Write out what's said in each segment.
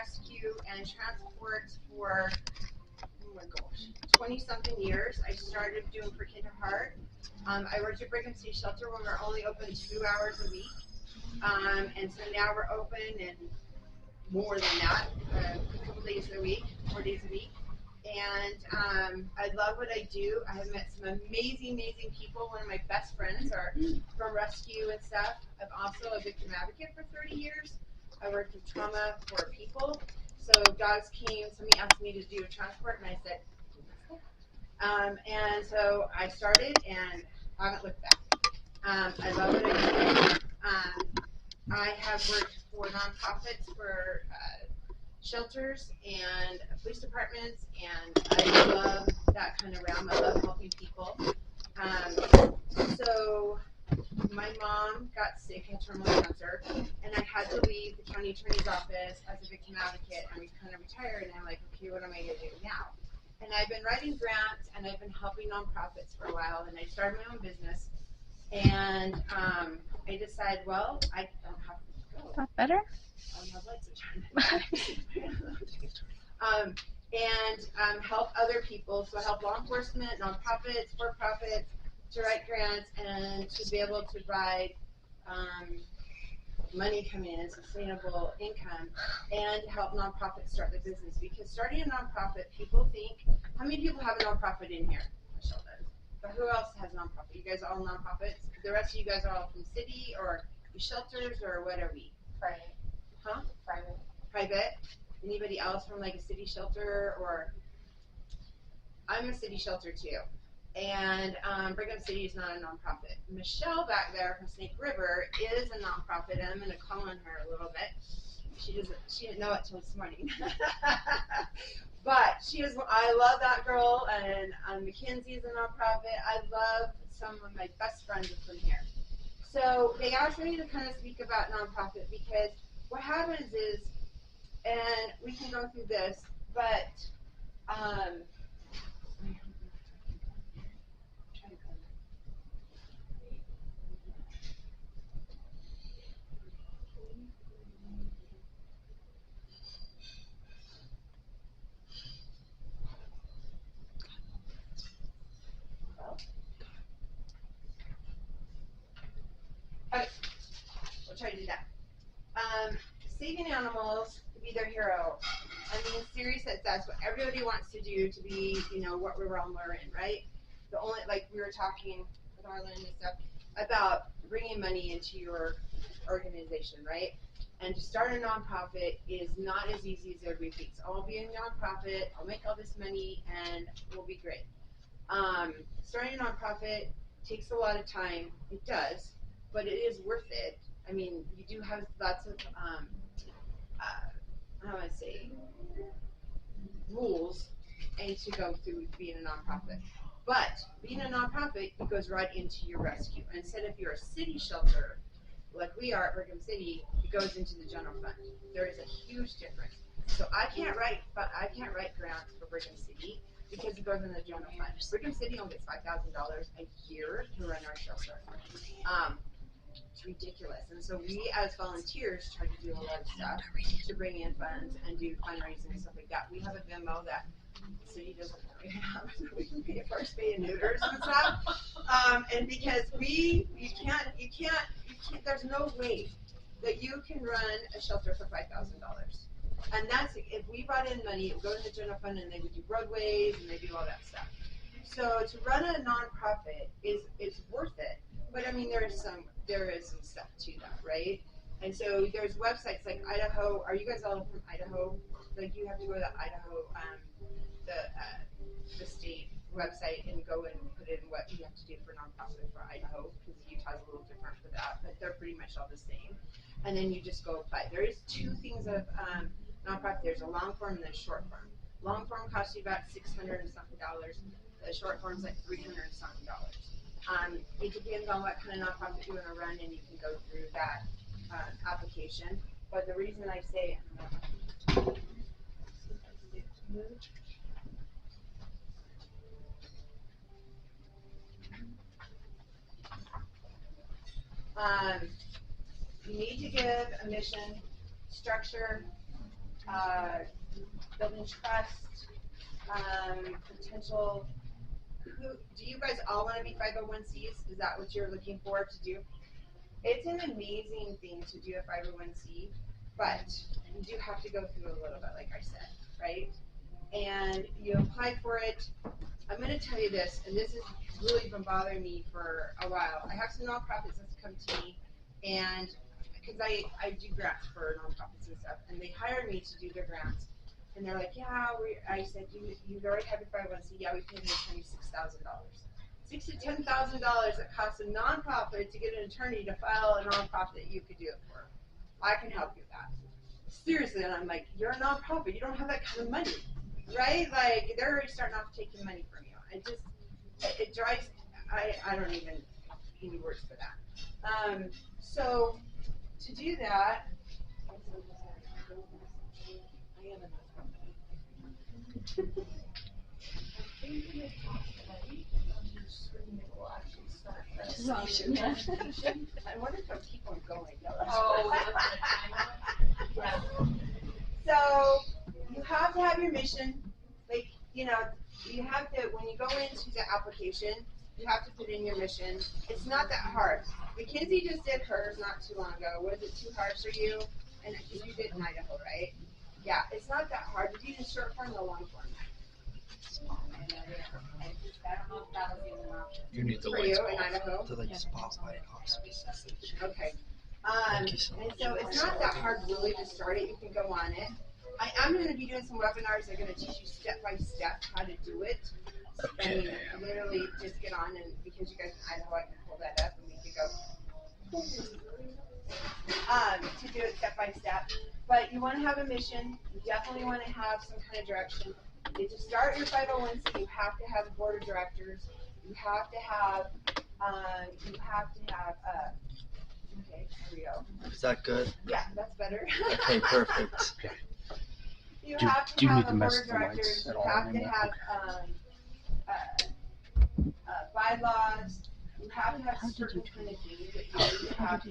rescue and transport for, oh my gosh, 20-something years. I started doing for Kinder Heart. I worked at Brigham City Shelter when we were only open 2 hours a week. And so now we're open and more than that, a couple days a week, 4 days a week. And I love what I do. I have met some amazing people. One of my best friends are from rescue and stuff. I'm also a victim advocate for 30 years. I worked with trauma for people. So dogs came, somebody asked me to do a transport, and I said, and so I started and haven't looked back. I love what I do. I have worked for nonprofits, for shelters and police departments, and I love that kind of realm. I love helping people. So my mom got sick, had terminal cancer, and I had to leave the county attorney's office as a victim advocate and kind of retire. And I'm like, okay, what am I going to do now? And I've been writing grants and I've been helping nonprofits for a while, and I started my own business. And I decided, well, I don't have to go. That better? I don't have lights and help other people. So I help law enforcement, nonprofits, for-profits to write grants and to be able to provide money coming in, sustainable income, and help nonprofits start their business. Because starting a nonprofit, people think, how many people have a nonprofit in here? Michelle does. But who else has a nonprofit? You guys are all nonprofits? The rest of you guys are all from city or shelters, or what are we? Private. Huh? Private. Private? Anybody else from like a city shelter? Or I'm a city shelter too. And Brigham City is not a nonprofit. Michelle back there from Snake River is a nonprofit, and I'm going to call on her a little bit. She didn't know it till this morning. But she is. I love that girl, and Mackenzie's a nonprofit. I love some of my best friends are from here. So they asked me to kind of speak about nonprofit, because what happens is, and we can go through this, but okay, we'll try to do that. Saving animals to be their hero. I mean, seriously, that's what everybody wants to do, to be, what realm we're in, right? The only, like we were talking with Arlen and stuff about bringing money into your organization, right? And to start a nonprofit is not as easy as everybody thinks. I'll be a nonprofit, I'll make all this money, and we'll be great. Starting a nonprofit takes a lot of time. It does, but it is worth it. I mean, you do have lots of, how do I say, rules and to go through being a nonprofit. But being a nonprofit, it goes right into your rescue. And instead, if you're a city shelter, like we are at Brigham City, it goes into the general fund. There is a huge difference. So I can't write grants for Brigham City because it goes in the general fund. Brigham City only gets $5,000 a year to run our shelter. It's ridiculous. And so we, as volunteers, try to do a lot of stuff to bring in funds and do fundraising and stuff like that. We have a Venmo that the city doesn't really have, so we can pay for our spay and neuters and stuff. And because you can't, there's no way that you can run a shelter for $5,000. And that's, if we brought in money, it would go to the general fund, and they would do roadways and they do all that stuff. So to run a nonprofit is worth it. But I mean, there is some stuff to that, right? And so there's websites like Idaho. Are you guys all from Idaho? Like, you have to go to the Idaho, the state website and go and put in what you have to do for nonprofit for Idaho, because Utah's a little different for that, but they're pretty much all the same. And then you just go apply. There is two things of nonprofit. There's a long form and a short form. Long form costs you about $600 and something. The short form's like $300 and something. It depends on what kind of nonprofit you want to run, and you can go through that application. But the reason I say you need to give a mission, structure, building trust, potential. Do you guys all want to be 501Cs? Is that what you're looking for to do? It's an amazing thing to do a 501C, but you do have to go through a little bit, like I said, right? And you apply for it. I'm going to tell you this, and this has really been bothering me for a while. I have some nonprofits that come to me, and because I do grants for nonprofits and stuff, and they hire me to do their grants. And they're like, yeah, I said, you already have your 501C. Yeah, we paid them $26,000. $6,000 to $10,000 it costs a nonprofit to get an attorney to file a nonprofit you could do it for. I can help you with that. Seriously, and I'm like, you're a nonprofit. You don't have that kind of money, right? Like, they're already starting off taking money from you. It drives, I don't even any words for that. So to do that, I wonder if I'll keep on going. Yeah. So you have to have your mission. Like, you have to, when you go into the application, you have to put in your mission. It's not that hard. Mackenzie just did hers not too long ago. Was it too hard for you? And you did in Idaho, right? Yeah, it's not that hard. Did you do short form or long form? You need the For lights you in off. Idaho? The like spotlight off. Okay. Thank you so And much. so it's not that hard really to start it. You can go on it. I'm going to be doing some webinars that are going to teach you step by step how to do it. I mean, literally just get on, and because you guys in Idaho, I can pull that up and we can go to do it step by step. But you want to have a mission. You definitely want to have some kind of direction. To start your 501c, you have to have a board of directors. You have to have, okay, here we go. Is that good? Yeah, that's better. Okay, perfect. You have to have a board of directors. You have to have bylaws. You have to have certain kind of things that you have to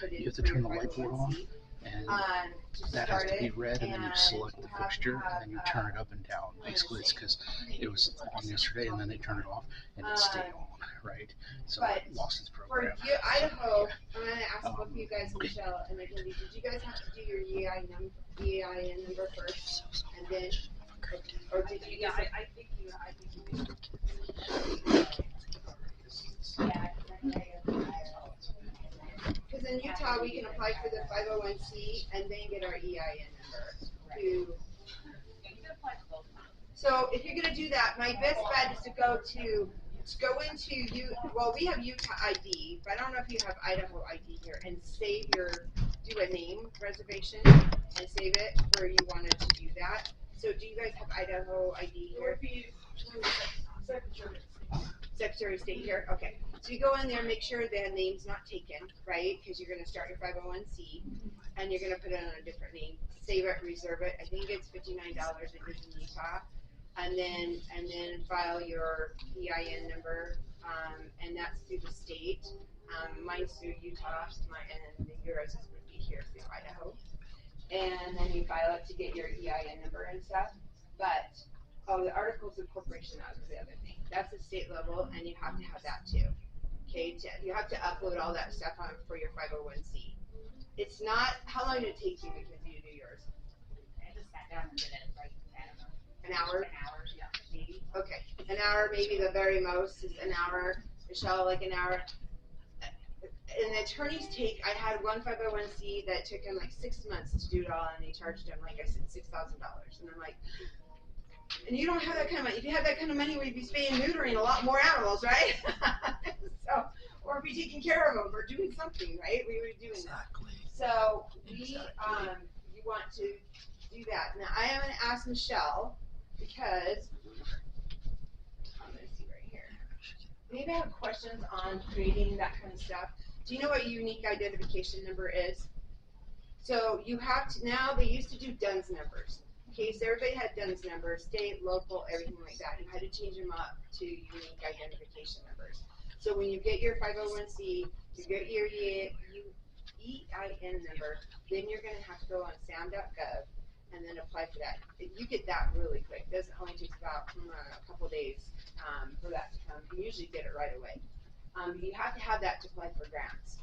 put in. You have to turn the light board on, and that has to be red, and then you select the fixture, and then you turn it up and down. Basically, it's because it was on yesterday, and then they turned it off, and it stayed on, right? So it lost its program. For Idaho, I'm going to ask both of you guys, Michelle and Mackenzie, did you guys have to do your EIN number first, and then, or did you just? I think you did. Because in Utah, we can apply for the 501c and then get our EIN number. So if you're going to do that, my best bet is to go into well, we have Utah ID, but I don't know if you have Idaho ID here, and do a name reservation and save it where you wanted to do that. So do you guys have Idaho ID here? Secretary of State here? Okay. So you go in there, make sure the name's not taken, right? Because you're going to start your 501c, and you're going to put it on a different name. Save it, reserve it. I think it's $59 it is in Utah. And then file your EIN number, and that's through the state. Mine's through Utah, and yours would be here through Idaho. And then you file it to get your EIN number and stuff. But the articles of corporation, that was the other thing. That's the state level, and you have to have that too. Okay, you have to upload all that stuff on for your 501c. It's not. How long did it take you, Mackenzie, to do yours? I just sat down and did it like, I don't know. An hour? An hour, yeah, maybe. Okay, an hour, maybe the very most is an hour. Michelle, like an hour. And the attorneys I had one 501c that took him like 6 months to do it all, and they charged him, like I said, $6,000. And I'm like, and you don't have that kind of money. If you had that kind of money, we'd be spaying and neutering a lot more animals, right? So, or be taking care of them or doing something, right? We would be doing Exactly. that. So you want to do that. Now I am going to ask Michelle because I'm going to see right here. Maybe I have questions on creating that kind of stuff. Do you know what unique identification number is? So you have to, now they used to do DUNS numbers. Okay, so everybody had DUNS numbers, state, local, everything like that. You had to change them up to unique identification numbers. So when you get your 501c, you get your EIN number, then you're going to have to go on SAM.gov and then apply for that. You get that really quick. It only takes about a couple days for that to come. You usually get it right away. You have to have that to apply for grants.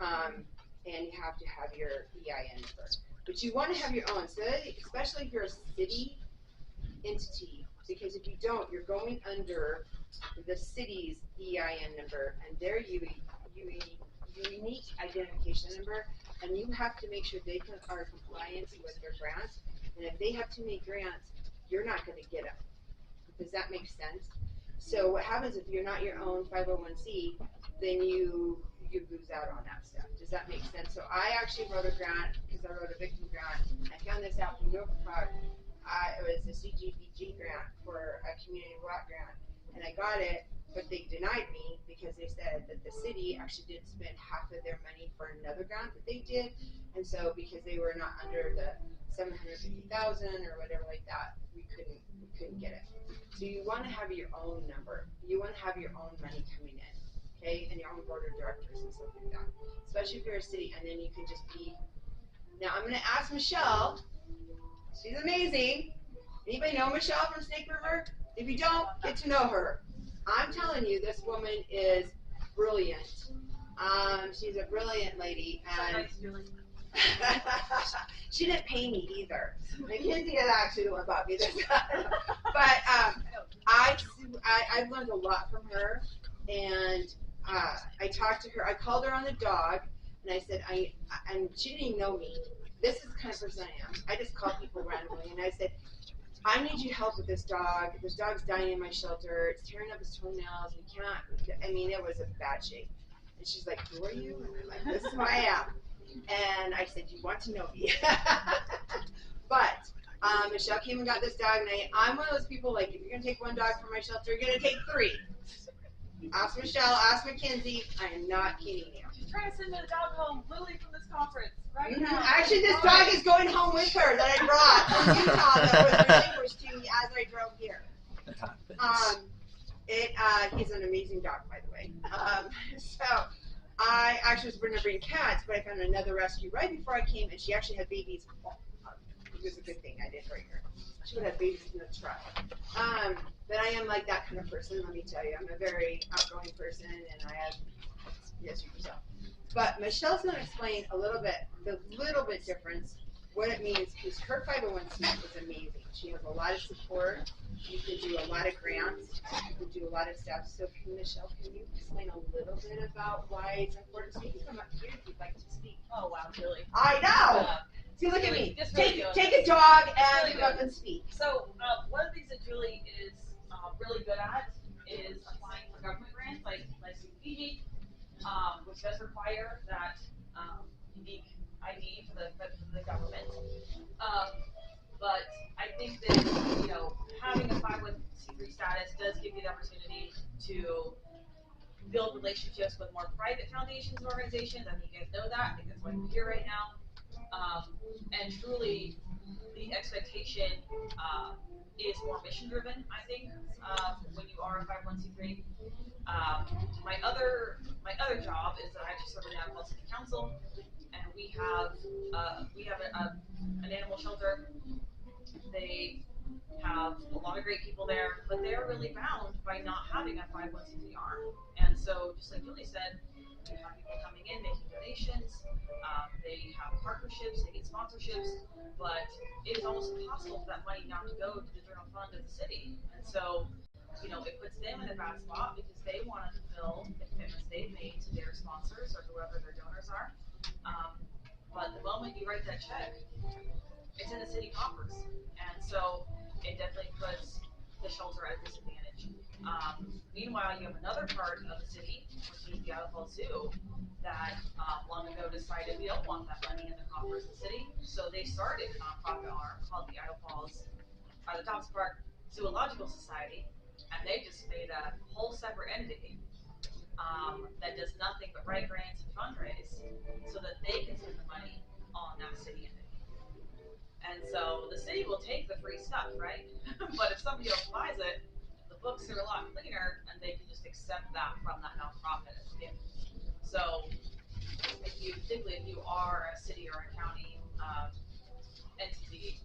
And you have to have your EIN number. But you want to have your own, so that, especially if you're a city entity, because if you don't, you're going under the city's EIN number and their unique identification number, and you have to make sure they are in compliance with their grants. And if they have too many grants, you're not going to get them. Does that make sense? So what happens if you're not your own 501c, then you lose out on that stuff. Does that make sense? So I actually wrote a grant, because I wrote a victim grant. I found this out from Norfolk Park. It was a CGBG grant for a community block grant, and I got it, but they denied me because they said that the city actually did spend half of their money for another grant that they did, and so because they were not under the 750,000 or whatever like that, we couldn't get it. So you want to have your own number. You want to have your own money coming in, okay, and your own board of directors and stuff like that. Especially if you're a city, and then you can just be. Now I'm going to ask Michelle. She's amazing. Anybody know Michelle from Snake River? If you don't, get to know her. I'm telling you, this woman is brilliant. She's a brilliant lady, and she didn't pay me either. Mackenzie is actually the one who bought me this. But I've learned a lot from her, and I talked to her. I called her on the dog, and I said, and she didn't even know me. This is the kind of person I am. I just call people randomly, and I said, I need you help with this dog. This dog's dying in my shelter. It's tearing up his toenails. We can't. I mean, it was a bad shape. And she's like, who are you? And I'm like, this is who I am. And I said, you want to know me? But Michelle came and got this dog, and I'm one of those people, like, if you're going to take one dog from my shelter, you're going to take 3. Ask Michelle, ask Mackenzie. I am not kidding you. She's trying to send the dog home literally from this conference right now. Actually, this dog is going home with her that I brought from Utah that was relinquished to me as I drove here. He's an amazing dog, by the way. So I actually was going to bring cats, but I found another rescue right before I came, and she actually had babies. It was a good thing I didn't bring her. She would have babies in the truck. But I am like that kind of person, let me tell you. I'm a very outgoing person, and I have, yes, you can tell. But Michelle's going to explain the little bit difference, what it means, because her 501c is amazing. She has a lot of support. You can do a lot of grants. You can do a lot of stuff. So, Michelle, can you explain a little bit about why it's important? So you can come up here if you'd like to speak. Oh, wow, Julie. I know! See, look at Really, me. just really Take a dog and really come up and speak. So, one of the things that Julie is really good at is applying for government grants, like CDBG, which does require that unique ID for the government. But I think that, having a 501c3 status does give you the opportunity to build relationships with more private foundations and organizations. I think you guys know that. I think that's why we're here right now. And truly, the expectation is more mission driven, I think, when you are a 501c3. My other job is that I actually serve on the Idaho City Council, and we have an animal shelter. They have a lot of great people there, but they are really bound by not having a 501c3 arm. And so, just like Julie said, you have people coming in making donations. They have partnerships, they get sponsorships, but it is almost impossible for that money not to go to the general fund of the city. And so, it puts them in a bad spot because they want to fulfill the commitments they've made to their sponsors or whoever their donors are. But the moment you write that check, it's in the city coffers. And so it definitely puts the shelter at a disadvantage. Meanwhile, you have another part of the city, which is the Idaho Falls Zoo, that long ago decided we don't want that money in the coffers of the city. So they started a nonprofit arm called the Idaho Falls, the Thompson Park Zoological Society, and they just made a whole separate entity that does nothing but write grants and fundraise so that they can spend the money on that city entity. And so the city will take the free stuff, right? But if somebody else buys it, the books are a lot cleaner, and they can just accept that from that nonprofit as a gift. So, particularly if you are a city or a county entity,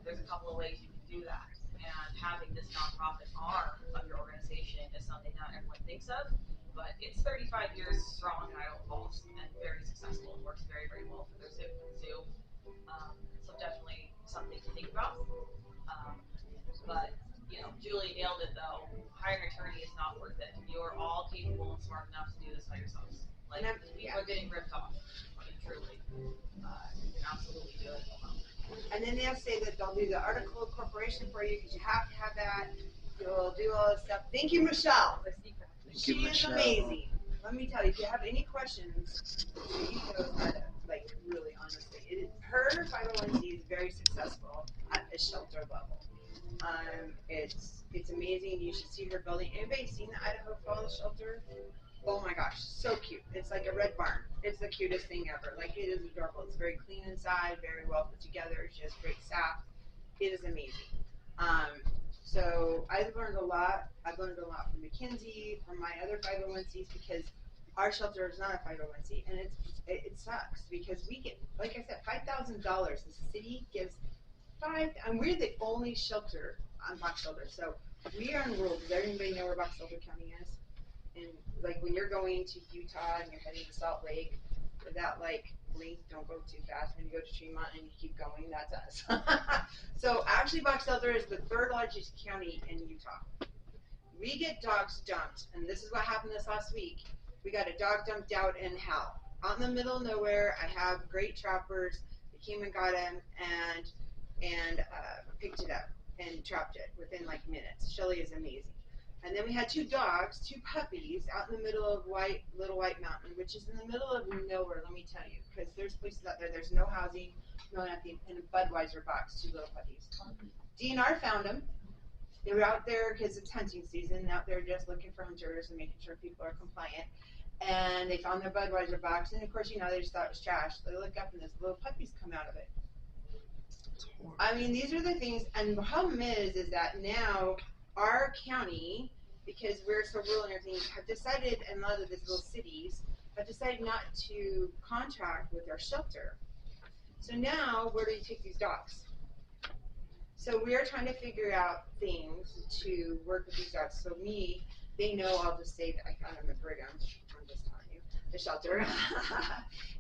there's a couple of ways you can do that. And having this nonprofit arm of your organization is something not everyone thinks of, but it's 35 years strong in Idaho Falls and very successful and works very, very well for their zoo. So definitely something to think about. Um, but Julie nailed it though. Hiring an attorney is not worth it. You are all capable and smart enough to do this by yourselves. Like people are getting ripped off. I mean, truly, you can absolutely do it alone. And then they'll say that they'll do the article of corporation for you because you have to have that. You'll do all this stuff. Thank you, Michelle. She is amazing. Let me tell you, if you have any questions, she knows how to, like, really honestly. Her 501c is very successful at the shelter level. It's amazing. You should see her building. Anybody seen the Idaho Falls shelter? Oh my gosh, so cute. It's like a red barn. It's the cutest thing ever. Like, it is adorable. It's very clean inside, very well put together. She has great staff. It is amazing. So I've learned a lot. I've learned a lot from McKinsey, from my other 501cs, because our shelter is not a 501c, and it sucks because we get, like I said, $5,000. The city gives and we're the only shelter on Box Elder. So we are in rural. Does everybody know where Box Elder County is? And like when you're going to Utah and you're heading to Salt Lake, that like blink, don't go too fast. When you go to Tremont and you keep going, that's us. So actually, Box Elder is the third largest county in Utah. We get dogs dumped, and this is what happened this last week. We got a dog dumped out in hell, out in the middle of nowhere. I have great trappers. They came and got him and picked it up and trapped it within like minutes. Shelly is amazing. And then we had two dogs, two puppies, out in the middle of Little White Mountain, which is in the middle of nowhere, let me tell you, because there's places out there, there's no housing, no nothing, in a Budweiser box, two little puppies. DNR found them. They were out there because it's hunting season, out there just looking for hunters and making sure people are compliant. And they found their Budweiser box, and of course, they just thought it was trash. They look up and there's little puppies come out of it. I mean, these are the things, and the problem is that now our county, because we're so rural and everything, have decided, and a lot of these little cities have decided not to contract with our shelter. So now, where do you take these dogs? So we are trying to figure out things to work with these dogs. So they know I'll just say that I found them at Brigham. I'm just telling you, the shelter.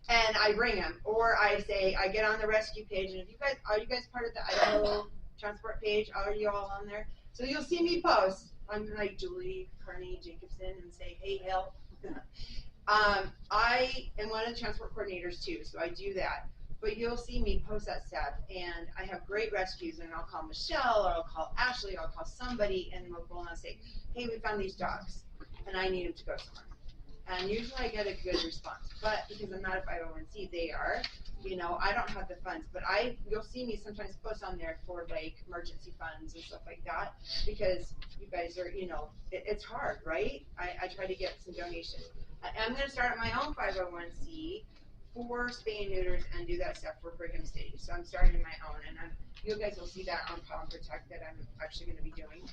And I bring them, or I say I get on the rescue page. And if are you guys part of the Idaho transport page? Are you all on there? So you'll see me post. I'm like Julie Carney Jacobsen and say, hey, help. I am one of the transport coordinators too, so I do that. But you'll see me post that stuff, and I have great rescues, and I'll call Michelle, or I'll call Ashley, or I'll call somebody, and we'll go and say, hey, we found these dogs, and I need them to go somewhere. And usually I get a good response, but because I'm not a 501c, they are. I don't have the funds, but you'll see me sometimes post on there for like emergency funds and stuff like that, because you guys are, it's hard, right? I try to get some donations. I'm going to start my own 501c for spay and neuters and do that stuff for Brigham City. So I'm starting my own, and you guys will see that on Palm Protect that I'm actually going to be doing.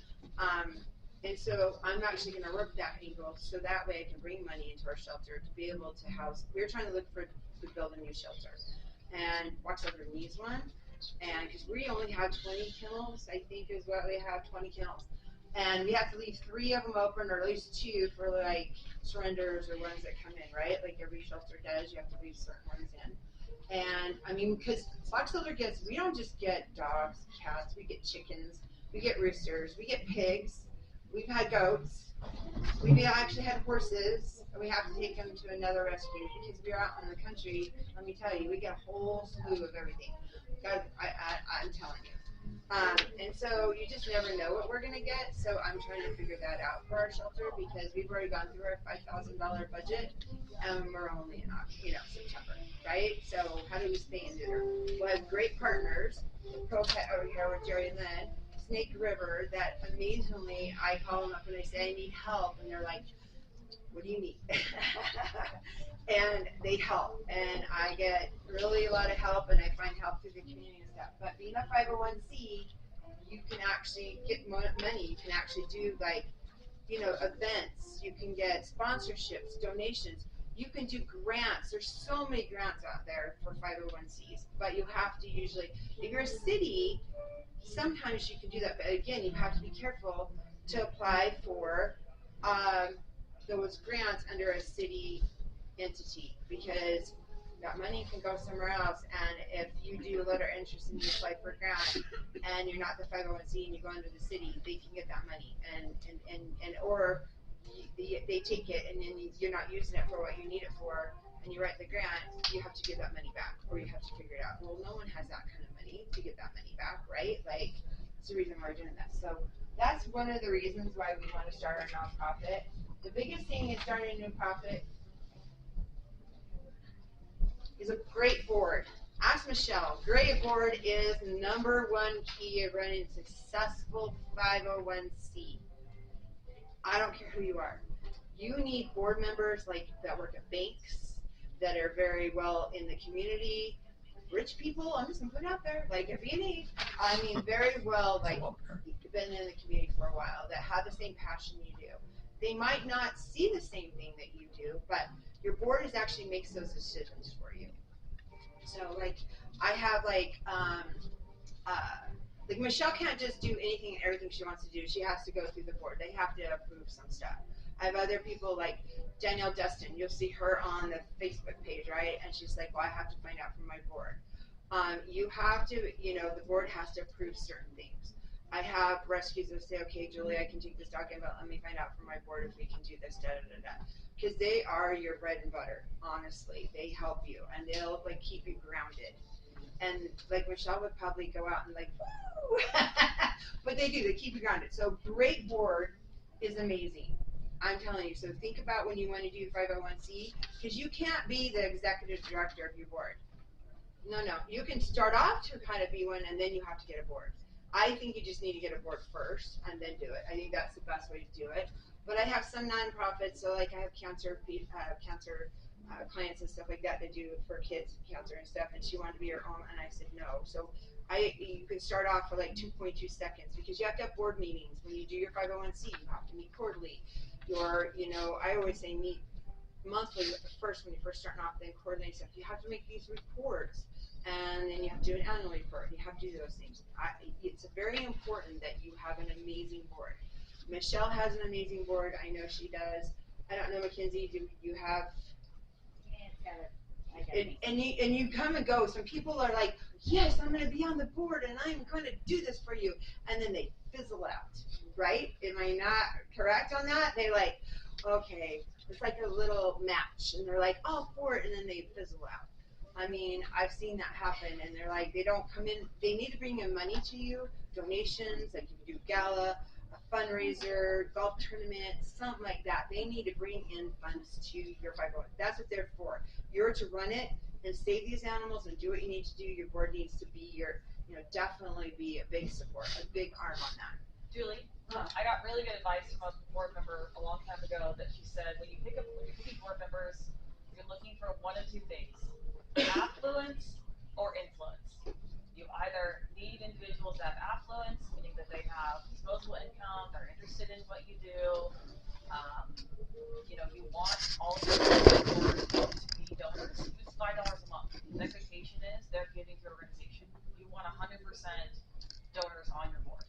And so I'm actually going to work that angle so that way I can bring money into our shelter to be able to house. We're trying to look to build a new shelter, and Box Elder needs one, and because we only have 20 kennels, I think is what we have, 20 kennels. And we have to leave 3 of them open, or at least 2 for like surrenders or ones that come in, right? Like every shelter does, you have to leave certain ones in. And I mean, because Box Elder we don't just get dogs, cats, we get chickens, we get roosters, we get pigs, we've had goats, we've actually had horses, and we have to take them to another rescue because we're out in the country. Let me tell you, we get a whole slew of everything. God, I'm telling you. And so you just never know what we're gonna get. So I'm trying to figure that out for our shelter because we've already gone through our $5,000 budget, and we're only in September, right? So how do we stay in neuter? We'll have great partners, with Jerry Lynn, Snake River, that amazingly I call them up and I say I need help, and they're like, what do you need? And they help, and I get really a lot of help, and I find help through the community and stuff. But being a 501c, you can actually get money. You can actually do like, events. You can get sponsorships, donations. You can do grants. There's so many grants out there for 501Cs, but you have to usually, if you're a city, sometimes you can do that, but again, you have to be careful to apply for those grants under a city entity, because that money can go somewhere else, and if you do a letter of interest and you apply for a grant and you're not the 501C and you go under the city, they can get that money, and or they take it and then you're not using it for what you need it for, and you write the grant, you have to give that money back, or you have to figure it out. Well, no one has that kind of money to get that money back, right? Like, it's the reason why we're doing that. So that's one of the reasons why we want to start our nonprofit. The biggest thing in starting a nonprofit is a great board. Ask Michelle. Great board is number one key of running a successful 501c. I don't care who you are. You need board members like that work at banks, that are very well in the community. Rich people, I'm just gonna put it out there, like at B&E, I mean very well, like been in the community for a while, that have the same passion you do. They might not see the same thing that you do, but your board is actually makes those decisions for you. So like I have like Michelle can't just do anything and everything she wants to do. She has to go through the board. They have to approve some stuff. I have other people like Danielle Dustin. You'll see her on the Facebook page, right? And she's like, well, I have to find out from my board. You have to, the board has to approve certain things. I have rescues that say, okay, Julie, I can take this dog in, but let me find out from my board if we can do this, da da da da. Because they are your bread and butter, honestly. They help you, and they'll like keep you grounded. And like Michelle would probably go out and like, woo! But they do, they keep you grounded. So great board is amazing. I'm telling you. So think about when you want to do 501c, because you can't be the executive director of your board. No. You can start off to kind of be one, and then you have to get a board. I think you just need to get a board first and then do it. I think that's the best way to do it. But I have some nonprofits, so like I have cancer clients and stuff like that do for kids cancer and stuff, and she wanted to be her own, and I said no. So you can start off for like 2.2 seconds, because you have to have board meetings when you do your 501c. You have to meet quarterly. I always say meet monthly first when you're first starting off, then quarterly stuff. You have to make these reports, and then you have to do an annual report. You have to do those things. It's very important that you have an amazing board. Michelle has an amazing board. I know she does. I don't know, Mackenzie, do you have? And you come and go. Some people are like, yes, I'm going to be on the board and I'm going to do this for you, and then they fizzle out, right? Am I not correct on that? They're like, okay, it's like a little match, and they're like, oh, for it, and then they fizzle out. I mean, I've seen that happen, and they're like, they don't come in. They need to bring in money to you, donations, like you do gala, a fundraiser, golf tournament, something like that. They need to bring in funds to your 501. That's what they're for. You're to run it and save these animals and do what you need to do. Your board needs to be definitely be a big support, a big arm on that. Julie, I got really good advice from a board member a long time ago that she said when you're picking board members, you're looking for one of two things: affluence or influence. You either need individuals that have affluence, meaning that they have disposable income, they're interested in what you do. You want all of your board to be donors. It's $5 a month. The expectation is they're giving to your organization. You want 100% donors on your board.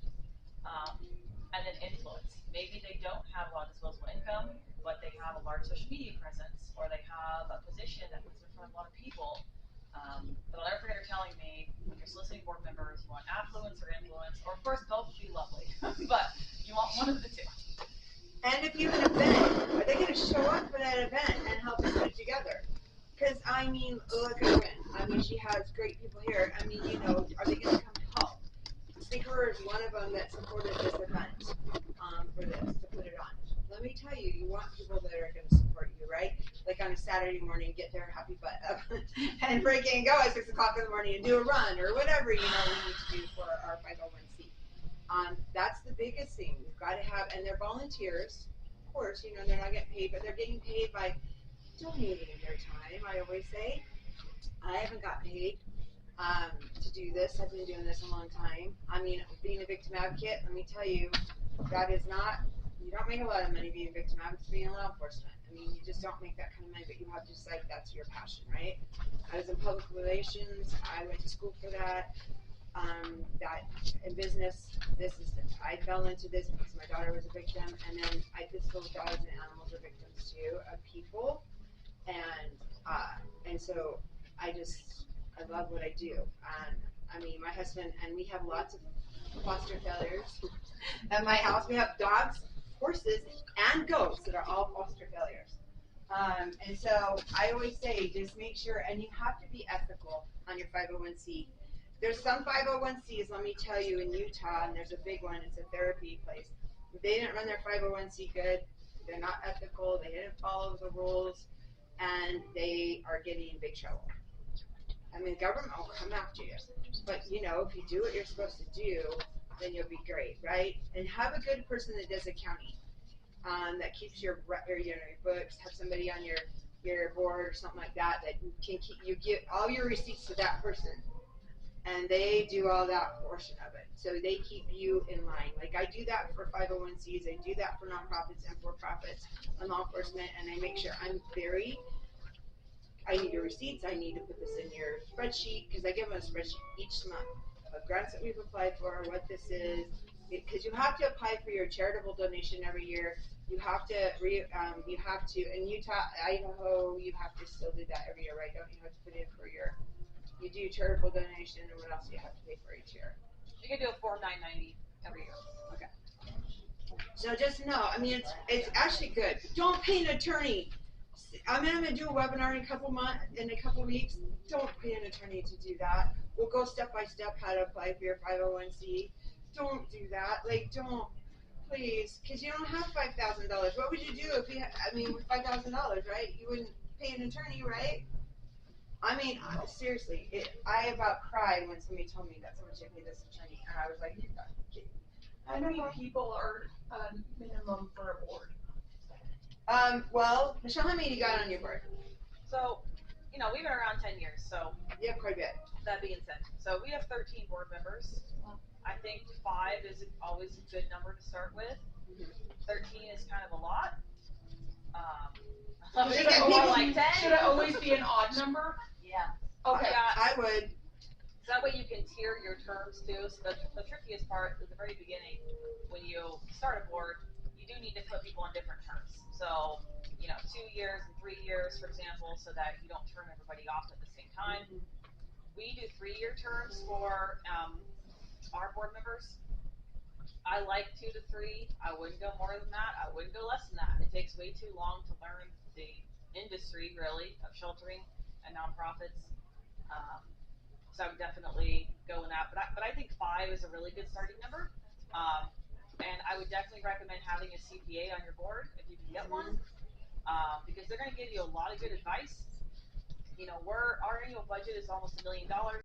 And then influence. Maybe they don't have a lot of disposable income, but they have a large social media presence, or they have a position that puts them in front of a lot of people. But I'll never forget her telling me, when you're soliciting board members, you want affluence or influence, or of course both would be lovely, but you want one of the two. And if you have an event, are they going to show up for that event and help you put it together? Because look at Gwen. She has great people here. Are they going to come help? Sneaker is one of them that supported this event for this, to put it on. Let me tell you, you want people that are going to support you, right? Like on a Saturday morning, get their happy butt up and break and go at 6 o'clock in the morning and do a run or whatever we need to do for our 501c. That's the biggest thing. We've got to have, and they're volunteers, of course. They're not getting paid, but they're getting paid by donating their time. I always say, I haven't got paid to do this. I've been doing this a long time. Being a victim advocate, let me tell you, that is not you don't make a lot of money being a victim advocate, being law enforcement. I mean, you just don't make that kind of money, but you have to decide that's your passion, right? I was in public relations. I went to school for that. That in business, this is I fell into this because my daughter was a victim, and then physical dogs and animals are victims too of people, and so I love what I do. I mean, my husband and we have lots of foster failures. At my house, we have dogs, horses, and goats that are all foster failures. And so I always say, just make sure, and you have to be ethical on your 501c. There's some 501c's, let me tell you, in Utah, and there's a big one, it's a therapy place. If they didn't run their 501c good, they're not ethical, they didn't follow the rules, and they are getting in big trouble. I mean, the government will come after you. But, you know, if you do what you're supposed to do, then you'll be great, right? And have a good person that does accounting, that keeps your books. Have somebody on your board or something like that that can keep you give all your receipts to that person, and they do all that portion of it. So they keep you in line. Like I do that for 501c's. I do that for nonprofits and for-profits and law enforcement, and I make sure I need your receipts. I need to put this in your spreadsheet because I give them a spreadsheet each month of grants that we've applied for, what this is, because you have to apply for your charitable donation every year. You have to in Utah, Idaho, you have to still do that every year, right? Don't you have to put in for you do charitable donation, and what else do you have to pay for each year? You can do a Form 990 every year. Okay. So just know, I mean, it's actually good. Don't pay an attorney. I'm gonna do a webinar in a couple weeks. Don't pay an attorney to do that. We'll go step by step how to apply for your 501c. Don't do that. Like, don't, please, because you don't have $5,000. What would you do if you? With $5,000, right? You wouldn't pay an attorney, right? I mean, seriously, I about cried when somebody told me that's how much I pay this attorney, and I was like, you've got to be kidding. How many people are minimum for a board? Well, Michelle, how many you got on your board? So, we've been around 10 years, so. You have quite a bit. That being said, so we have 13 board members. I think 5 is always a good number to start with. 13 is kind of a lot. Should it always be an odd number? Yeah. Okay. I would. So that way you can tier your terms too. So the trickiest part is the very beginning, when you start a board, you do need to put people on different terms. So, 2 years and 3 years, for example, so that you don't turn everybody off at the same time. We do 3-year terms for our board members. I like 2 to 3. I wouldn't go more than that. I wouldn't go less than that. It takes way too long to learn the industry, really, of sheltering and nonprofits. So I would definitely go in that. But I think 5 is a really good starting number. And I would definitely recommend having a CPA on your board if you can get one, because they're going to give you a lot of good advice. Our annual budget is almost $1 million.